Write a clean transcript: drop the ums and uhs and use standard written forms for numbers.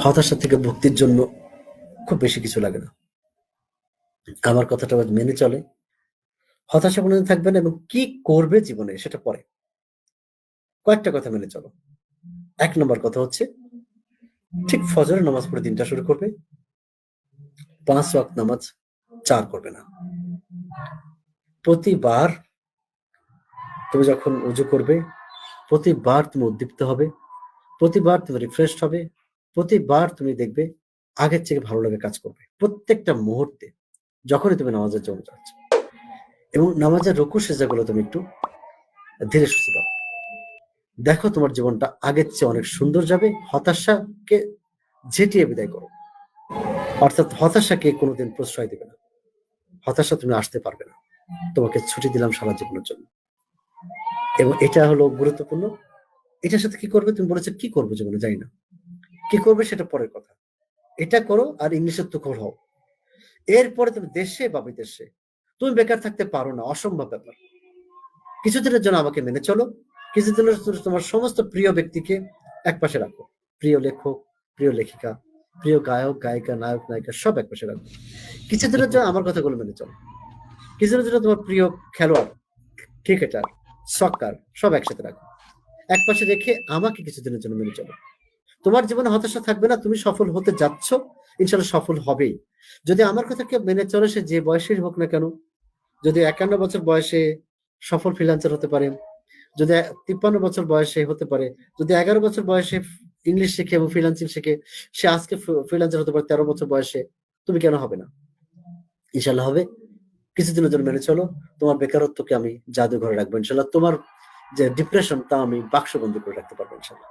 হতাশা থেকে মুক্তির জন্য খুব বেশি কিছু লাগে না। আমার কথাটা মেনে চলে, হতাশা কোনোদিন থাকবে না এবং কি করবে জীবনে সেটা পরে। কয়েকটা কথা মেনে চলো। ১ নম্বর কথা হচ্ছে ঠিক ফজরের নামাজ পড়ে দিনটা শুরু করবে। ৫ ওয়াক্ত নামাজ ৪ করবে না। প্রতিবার তুমি যখন ওযু করবে, প্রতিবার তুমি উদ্দীপ্ত হবে, প্রতিবার তুমি রিফ্রেশড হবে, প্রতিবার তুমি দেখবে আগের থেকে ভালো লাগে কাজ করবে। প্রত্যেকটা মুহূর্তে যখনই তুমি নামাজের জন্য যাচ্ছ এবং নামাজের রুকু সেজদাগুলো তুমি একটু ধীরে সুস্থে দাও। দেখো তোমার জীবনটা আগের চেয়ে অনেক সুন্দর যাবে। হতাশাকে ঝেঁটিয়ে বিদায় করো। অর্থাৎ হতাশাকে কোনোদিন প্রশ্রয় দিবে না। হতাশা তুমি আসতে পারবে না। তোমাকে ছুটি দিলাম সারা জীবনের জন্য। এবং এটা হলো গুরুত্বপূর্ণ। এটার সাথে কি করবে? তুমি বলেছো কি করবো জীবনে জানি না। কি করবে সেটা পরের কথা। এটা করো আর ইংলিশের তুখোর হও। এরপরে তুমি দেশে বা বিদেশে তুমি বেকার থাকতে পারো না, অসম্ভব ব্যাপার। কিছুদিনের জন্য আমাকে মেনে চলো। কিছুদিনের জন্য তোমার সমস্ত প্রিয় ব্যক্তিকে একপাশে রাখো। প্রিয় লেখক, প্রিয় লেখিকা, প্রিয় গায়ক, গায়িকা, নায়ক, নায়িকা সব একপাশে রাখো। কিছুদিনের জন্য আমার কথাগুলো মেনে চলো। কিছুদিনের জন্য তোমার প্রিয় খেলোয়াড়, ক্রিকেটার, সক্কার সব একসাথে রাখো। একপাশে রেখে আমাকে কিছুদিনের জন্য মেনে চলো। তোমার জীবনে হতাশা থাকবে না, তুমি সফল হতে যাচ্ছ, ইনশাল্লাহ সফল হবেই। যদি আমার কথা কেউ মেনে চলে সে যে বয়সের হোক না কেন, যদি ৫১ বছর বয়সে সফল ফ্রিল্যান্সার হতে পারে, যদি ৫৩ বছর বয়সে হতে পারে, যদি ১১ বছর বয়সে ইংলিশ শিখে এবং ফ্রিল্যান্সিং শিখে সে আজকে ফ্রিল্যান্সার হতে পারে ১৩ বছর বয়সে, তুমি কেন হবে না? ইনশাল্লাহ হবে। কিছুদিনের জন্য মেনে চলো। তোমার বেকারত্বকে আমি জাদুঘরে রাখবো ইনশাল্লাহ। তোমার যে ডিপ্রেশন তা আমি বাক্সবন্দী করে রাখতে পারবো ইনশাল্লাহ।